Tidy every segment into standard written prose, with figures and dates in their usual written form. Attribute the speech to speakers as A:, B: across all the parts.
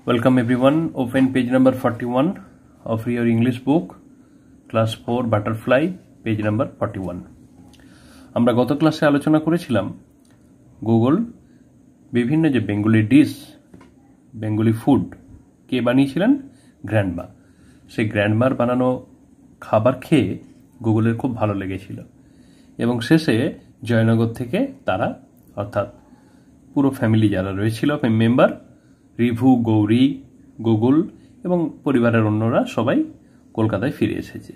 A: Welcome everyone. Open page number 41 of your English book, class 4 butterfly, page number 41. আমরা গত ক্লাসে আলোচনা করেছিলাম গুগল বিভিন্ন যে বেঙ্গলি ডিশ, বেঙ্গলি ফুড কে বানিয়েছিলেন? গ্র্যান্ডমা। সেই গ্র্যান্ডমার বানানো খাবার খেয়ে গুগলের খুব ভালো লেগেছিল এবং শেষে জয়নগর থেকে তারা, অর্থাৎ পুরো ফ্যামিলি যারা রয়েছিল মেম্বার, রিভু, গৌরী, গুগল এবং পরিবারের অন্যরা সবাই কলকাতায় ফিরে এসেছে।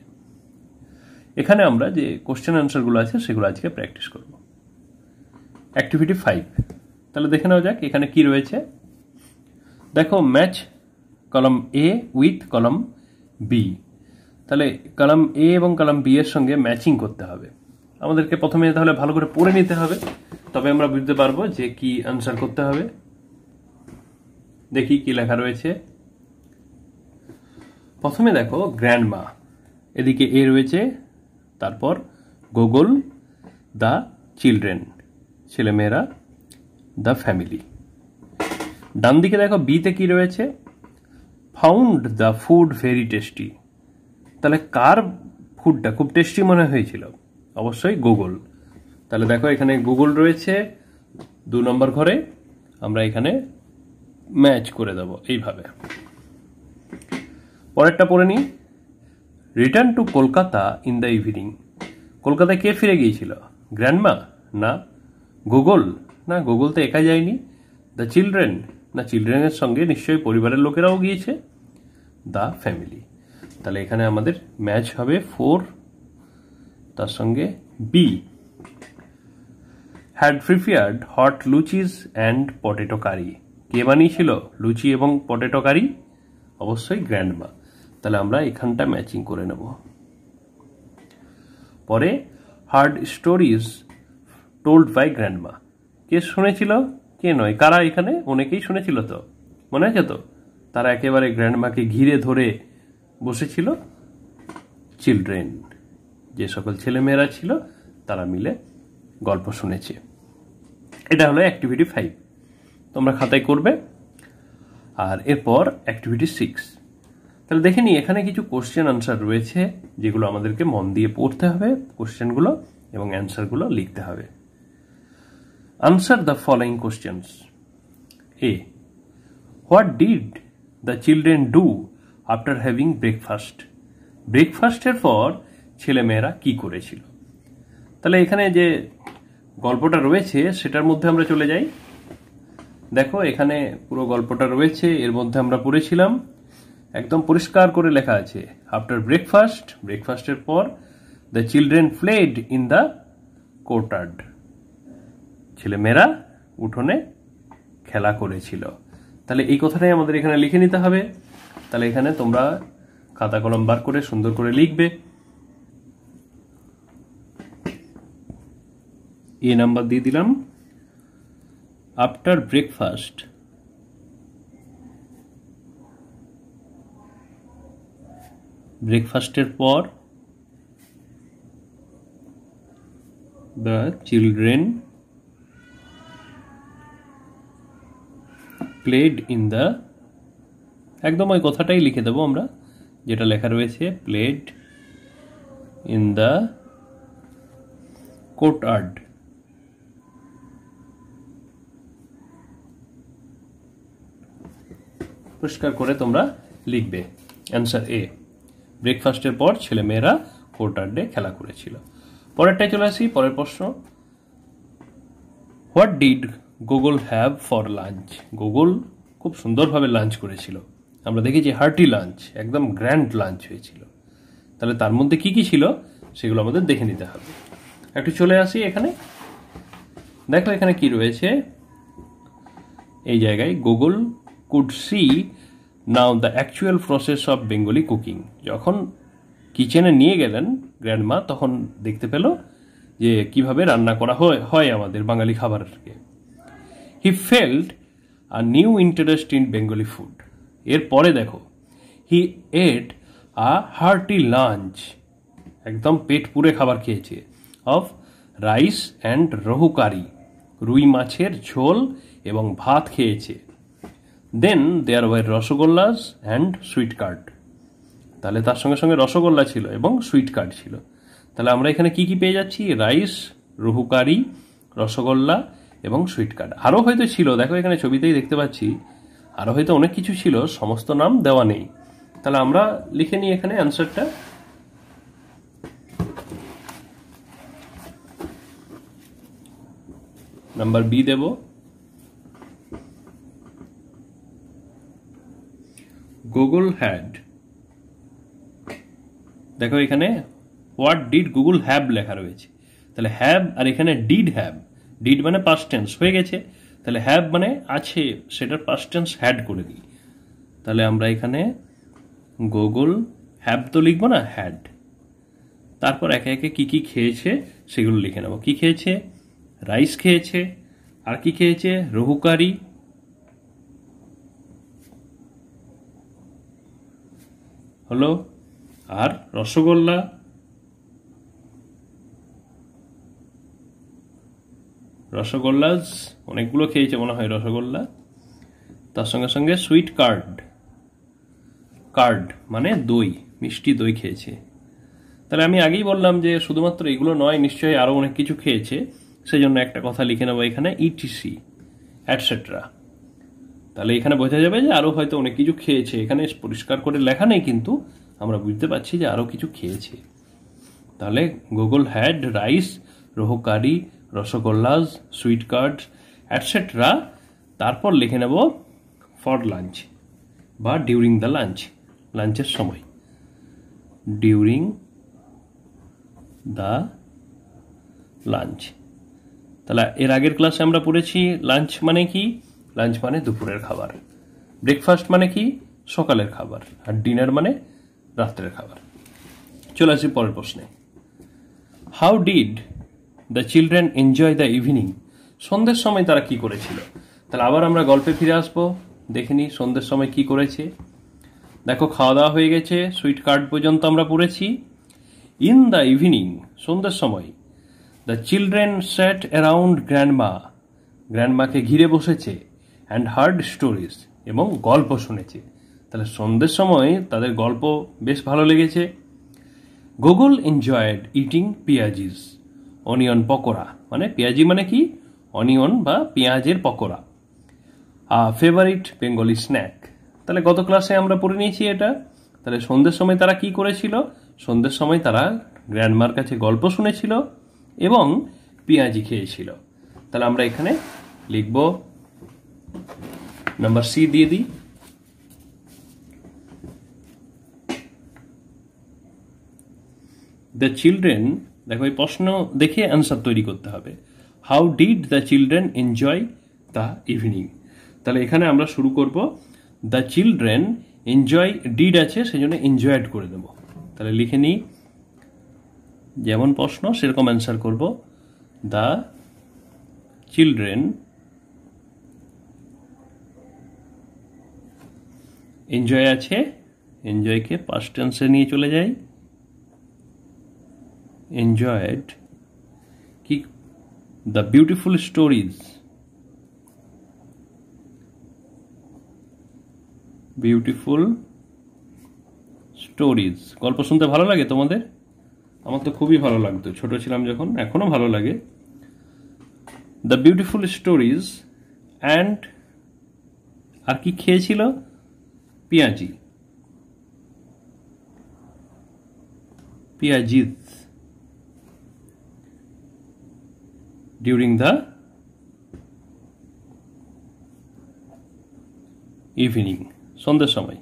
A: এখানে আমরা যে কোশ্চেন অ্যান্সারগুলো আছে সেগুলো আজকে প্র্যাকটিস করব। অ্যাক্টিভিটি 5, তাহলে দেখে নেওয়া যাক এখানে কি রয়েছে। দেখো, match column A with column B. তাহলে কলাম এ এবং কলাম বি এর সঙ্গে ম্যাচিং করতে হবে। আমাদেরকে প্রথমে তাহলে ভালো করে পড়ে নিতে হবে, তবে আমরা বুঝতে পারবো যে কি অ্যান্সার করতে হবে। দেখি কি লেখা রয়েছে। প্রথমে দেখো গ্র্যান্ডমা, এদিকে এ রয়েছে, তারপর গুগল, দ্য চিলড্রেন, ছেলেমেয়েরা, দ্য ফ্যামিলি। ডান দিকে দেখো বিতে কি রয়েছে? Found the food very tasty. তাহলে কার ফুডটা খুব টেস্টি মনে হয়েছিল? অবশ্যই গুগল। তাহলে দেখো এখানে গুগল রয়েছে 2 নম্বর ঘরে, আমরা এখানে ম্যাচ করে দেব এইভাবে। পরেরটা পড়ে নিই। Return to Kolkata in the evening. কলকাতায় কে ফিরে গিয়েছিল? গ্র্যান্ডমা না গুগল? না, গুগল তো একা যায়নি। দ্য চিলড্রেন না, চিলড্রেনের সঙ্গে নিশ্চয়ই পরিবারের লোকেরাও গিয়েছে। The family. তাহলে এখানে আমাদের ম্যাচ হবে 4, তার সঙ্গে B. Had prepared hot luchis and potato curry. কে বানিয়েছিল লুচি এবং পটেটো কারি? অবশ্যই গ্র্যান্ডমা। তাহলে আমরা এখানটা ম্যাচিং করে নেব। পরে heard stories told by grandma. কে শুনেছিল? কে নয়, কারা এখানে? অনেকেই শুনেছিল তো, মনে আছে তো? তারা একেবারে গ্র্যান্ডমাকে ঘিরে ধরে বসেছিল। চিলড্রেন, যে সকল ছেলেমেয়েরা ছিল তারা মিলে গল্প শুনেছে। এটা হলো অ্যাক্টিভিটি 5, তোমরা খাতায় করবে। আর এরপর অ্যাক্টিভিটি 6। তাহলে দেখে নিই, এখানে কিছু কোশ্চেন আনসার রয়েছে যেগুলো আমাদেরকে মন দিয়ে পড়তে হবে, কোশ্চেনগুলো এবং অ্যান্সারগুলো লিখতে হবে। Answer the following questions. A, what did the children do after having breakfast? ব্রেকফাস্টের পর ছেলেমেয়েরা কি করেছিল? তাহলে এখানে যে গল্পটা রয়েছে সেটার মধ্যে আমরা চলে যাই। দেখো এখানে পুরো গল্পটা রয়েছে, এর মধ্যে আমরা পড়েছিলাম, একদম পরিষ্কার করে লেখা আছে। আফটার ব্রেকফাস্ট, ব্রেকফাস্টের পর, the children played in the courtyard. ছেলেমেয়েরা উঠোনে খেলা করেছিল। তাহলে এই কথাটাই আমাদের এখানে লিখে নিতে হবে। তাহলে এখানে তোমরা খাতা কলম বার করে সুন্দর করে লিখবে। এ নাম্বার দিয়ে দিলাম। আফটার ব্রেকফাস্ট, ব্রেকফাস্টের পর, the children played in the, একদম ওই কথাটাই লিখে দেবো আমরা যেটা লেখা রয়েছে, প্লেড ইন দ্য কোর্টয়ার্ড। পরিষ্কার করে তোমরা লিখবে অ্যান্সার এ। ব্রেকফাস্টের পর ছেলেমেয়েরা কোর্টয়ার্ডে খেলা করেছিল। পরেরটায় চলে আসি, পরের প্রশ্ন। What did Google have for lunch? Google খুব সুন্দরভাবে লাঞ্চ করেছিল। আমরা দেখেছি হার্টি লাঞ্চ, একদম গ্র্যান্ড লাঞ্চ হয়েছিল। তাহলে তার মধ্যে কি কি ছিল সেগুলো আমাদের দেখে নিতে হবে। একটু চলে আসি এখানে। দেখো এখানে কি রয়েছে। এই জায়গায় Google could see now the actual process of Bengali cooking. যখন কিচেনে নিয়ে গেলেন গ্র্যান্ডমা, তখন দেখতে পেল যে কিভাবে রান্না করা হয় আমাদের বাঙালি খাবারকে। He felt a new interest in Bengali food. এরপরে দেখো, হি এট আ হার্টি লাঞ্চ, একদম পেট পুরে খাবার খেয়েছে, of rice and rohu curry, রুই মাছের ঝোল এবং ভাত খেয়েছে। Then there were rasgullas and sweet curd. তাহলে তার সঙ্গে সঙ্গে রসগোল্লা ছিল এবং সুইট কার্ড ছিল। তাহলে আমরা এখানে কি কি পেয়ে যাচ্ছি? রাইস, রুহুকারি, রসগোল্লা এবং সুইট কার্ড। আরও হয়তো ছিল, দেখো এখানে ছবিতেই দেখতে পাচ্ছি, আরও হয়তো অনেক কিছু ছিল, সমস্ত নাম দেওয়া নেই। তাহলে আমরা লিখে নিই এখানে অ্যান্সারটা। নাম্বার বি দেব। গুগল হ্যাড, দেখো এখানে হোয়াট ডিড গুগল হ্যাভ লেখা রয়েছে। তাহলে হ্যাভ আর এখানে ডিড হ্যাভ, ডিড মানে পাস্ট টেন্স হয়ে গেছে, তাহলে হ্যাভ মানে আছে, সেটার পাস্ট টেন্স হ্যাড করে দিই। তাহলে আমরা এখানে গুগল হ্যাভ তো লিখবো না, হ্যাড। তারপর একে একে কি কি খেয়েছে সেগুলো লিখে নেব। কি খেয়েছে? রাইস খেয়েছে, আর কি খেয়েছে? রুহুকারি, হলো, আর রসগোল্লা, রসগোল্লাস অনেকগুলো খেয়েছে মনে হয় রসগোল্লা। তার সঙ্গে সঙ্গে সুইট কার্ড, কার্ড মানে দই, মিষ্টি দই খেয়েছে। তাহলে আমি আগেই বললাম যে শুধুমাত্র এগুলো নয়, নিশ্চয়ই আরও অনেক কিছু খেয়েছে, সেই জন্য একটা কথা লিখে নেবো এখানে, ইটিসি অ্যাটসেট্রা। তাহলে এখানে বোঝা যাবে যে আরও হয়তো অনেক কিছু খেয়েছে। এখানে পরিষ্কার করে লেখা নেই, কিন্তু আমরা বুঝতে পারছি যে আরও কিছু খেয়েছে। তাহলে গুগল হ্যাড রাইস, রোহকারি, রসগোল্লাস, সুইট কার্ড অ্যাটসেট্রা। তারপর লিখে নেব ফর লাঞ্চ বা ডিউরিং দ্য লাঞ্চ, লাঞ্চের সময়, ডিউরিং দ্য লাঞ্চ। তাহলে এর আগের ক্লাসে আমরা পড়েছি লাঞ্চ মানে কি? লাঞ্চ মানে দুপুরের খাবার, ব্রেকফাস্ট মানে কি? সকালের খাবার, আর ডিনার মানে রাত্রের খাবার। চলে আসি পরের প্রশ্নে। How did the children enjoy the evening? সন্ধ্যের সময় তারা কি করেছিল? তাহলে আবার আমরা গল্পে ফিরে আসবো, দেখে নিই সন্ধ্যের সময় কি করেছে। দেখো খাওয়া দাওয়া হয়ে গেছে, সুইট কার্ড পর্যন্ত আমরা পড়েছি। ইন দ্য ইভিনিং, সন্ধ্যের সময়, the children sat around grandma, গ্র্যান্ডমাকে ঘিরে বসেছে, অ্যান্ড হার্ড স্টোরিজ, এবং গল্প শুনেছে। তাহলে সন্ধ্যের সময় তাদের গল্প বেশ ভালো লেগেছে। Gogol enjoyed eating peyajis, onion pakora, মানে পেঁয়াজি মানে কি? অনিয়ন বা পেঁয়াজের পকোড়া। Favourite Bengali snack. তাহলে গত ক্লাসে আমরা পড়ে নিয়েছি এটা। তাহলে সন্ধ্যের সময় তারা কি করেছিল? সন্ধ্যের সময় তারা গ্র্যান্ডমার কাছে গল্প শুনেছিল এবং পেঁয়াজি খেয়েছিল। তাহলে আমরা এখানে লিখব নাম্বার সি দিয়ে দিই। দ্য চিলড্রেন, দেখো এই প্রশ্ন দেখে অ্যান্সার তৈরি করতে হবে। How did the children enjoy the evening? তাহলে এখানে আমরা শুরু করব দ্য চিলড্রেন এনজয়, ডিড আছে সেজন্য এনজয়েড করে দেব। তাহলে লিখে নিই, যেমন প্রশ্ন সেরকম অ্যান্সার করব। দ্য চিলড্রেন এনজয় আছে, এনজয়কে পাস্ট টেন্সে নিয়ে চলে যাই, enjoyed কি? the beautiful stories, beautiful stories। গল্প শুনতে ভালো লাগে তোমাদের? আমার তো খুবই ভালো লাগতো ছোট ছিলাম যখন, এখনো ভালো লাগে। the beautiful stories and আর কি খেয়েছিল? পেঁয়াজি, পেঁয়াজিস, during the evening, সন্ধ্যের সময়।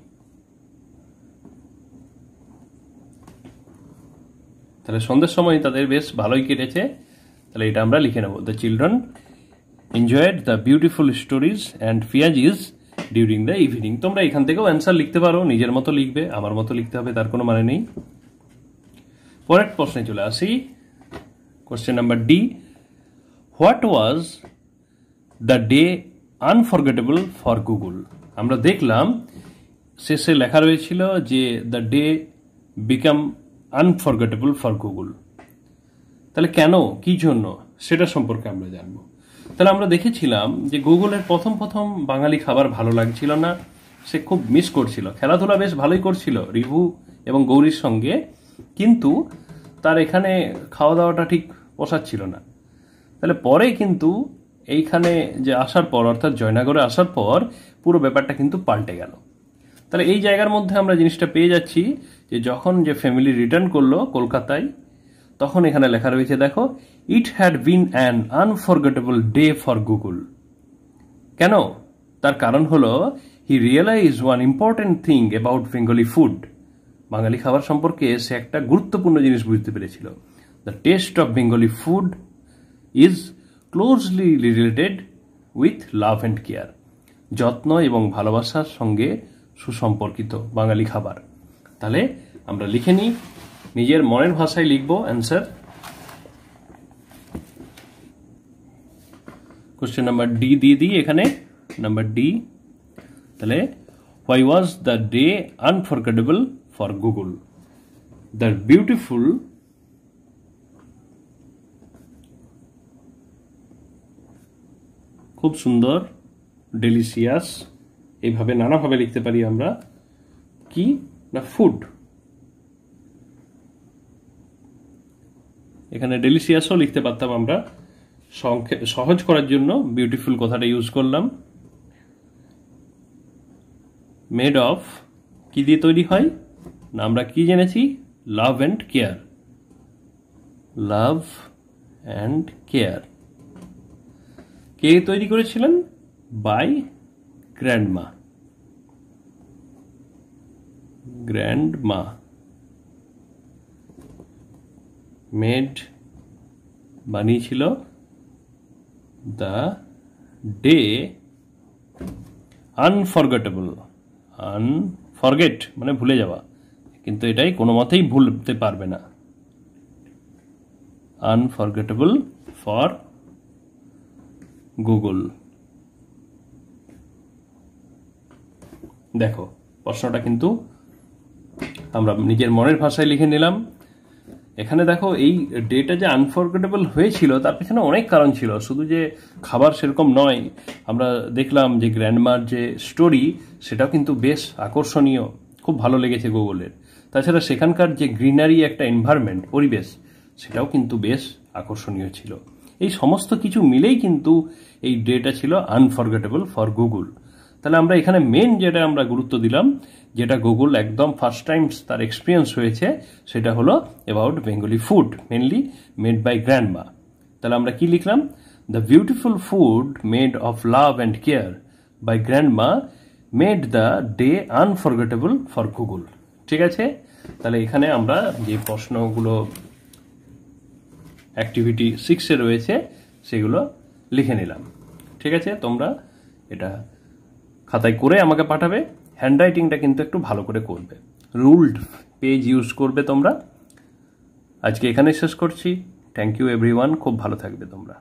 A: তাহলে সন্ধ্যের সময় তাদের বেশ ভালোই কেটেছে। তাহলে এটা আমরা লিখে নেব, the children enjoyed the beautiful stories and peyajis during the evening. তোমরা এখান থেকেও অ্যান্সার লিখতে পারো, নিজের মতো লিখবে, আমার মতো লিখতে হবে তার কোনো মানে নেই। পরের প্রশ্নে চলে আসি, question number D. What was the day unforgettable for Google? আমরা দেখলাম শেষে লেখা রয়েছিল যে the day become unforgettable for Google. তাহলে কেন, কি জন্য, সেটা সম্পর্কে আমরা জানবো। তাহলে আমরা দেখেছিলাম যে গুগলের প্রথম প্রথম বাঙালি খাবার ভালো লাগছিল না, সে খুব মিস করছিল। খেলাধুলা বেশ ভালোই করছিল রিভু এবং গৌরীর সঙ্গে, কিন্তু তার এখানে খাওয়া দাওয়াটা ঠিক পোষাচ্ছিল না। তাহলে পরে কিন্তু এইখানে যে আসার পর, অর্থাৎ জয়নগরে আসার পর পুরো ব্যাপারটা কিন্তু পাল্টে গেল। তাহলে এই জায়গার মধ্যে আমরা জিনিসটা পেয়ে যাচ্ছি যে যখন যে ফ্যামিলি রিটার্ন করলো কলকাতায়, তখন এখানে লেখা রয়েছে, দেখো, it had been an unforgettable day for Gogol. কেন? তার কারণ হলো he realise one important thing about Bengali food. বাঙালি খাবার সম্পর্কে সে একটা গুরুত্বপূর্ণ জিনিস বুঝতে পেরেছিল। The taste of Bengali food is closely related with love and care. যত্ন এবং ভালোবাসার সঙ্গে সুসম্পর্কিত বাঙালি খাবার। তাহলে আমরা লিখে নিই, নিজের মনের ভাষায় লিখবো অ্যান্সার। কোশ্চেন নাম্বার ডি দিয়ে দিই এখানে, নাম্বার ডি। তাহলে why was the day unforgettable for Google? The beautiful খুব সুন্দর, ডেলিশিয়াস, এইভাবে নানাভাবে লিখতে পারি আমরা। কি না ফুড, এখানে ডেলিশিয়াসও লিখতে পারতাম আমরা, সহজ করার জন্য বিউটিফুল কথাটা ইউজ করলাম। মেড অফ কি দিয়ে তৈরি হয় না, আমরা কি জেনেছি? Love and care. Love and care কে তৈরি করেছিলেন? By grandma. গ্র্যান্ডমা মেড বানিয়েছিল দ্য ডে আনফরগেটেবল। আনফরগেট মানে ভুলে যাওয়া, কিন্তু এটাই কোনো মতেই ভুলতে পারবে না। Unforgettable for Google. দেখো প্রশ্নটা কিন্তু আমরা নিজের মনের ভাষায় লিখে নিলাম। এখানে দেখো এই ডেটা যে আনফরগেটেবল হয়েছিল তার পেছনে অনেক কারণ ছিল, শুধু যে খাবার সেরকম নয়। আমরা দেখলাম যে গ্র্যান্ডমার যে স্টোরি সেটাও কিন্তু বেশ আকর্ষণীয়, খুব ভালো লেগেছে গুগলের। তাছাড়া সেখানকার যে গ্রিনারি একটা এনভায়রনমেন্ট, পরিবেশ, সেটাও কিন্তু বেশ আকর্ষণীয় ছিল। এই সমস্ত কিছু মিলেই কিন্তু এই ডেটা ছিল আনফরগেটেবল ফর গুগল। তাহলে আমরা এখানে মেন যেটা আমরা গুরুত্ব দিলাম, যেটা গুগল একদম ফার্স্ট টাইম তার এক্সপিরিয়েন্স হয়েছে, সেটা হলো about Bengali food, mainly made by grandma. তাহলে আমরা কি লিখলাম? The beautiful food made of love and care by grandma made the day unforgettable for Google. ঠিক আছে, তাহলে এখানে আমরা যে প্রশ্নগুলো অ্যাক্টিভিটি 6-এ রয়েছে সেগুলো লিখে নিলাম। ঠিক আছে, তোমরা এটা খাতায় করে আমাকে পাঠাবে। হ্যান্ডরাইটিংটা কিন্তু একটু ভালো করে করবে, রুলড পেজ ইউজ করবে তোমরা। আজকে এখানে শেষ করছি। থ্যাংক ইউ এভরিওয়ান, খুব ভালো থাকবে তোমরা।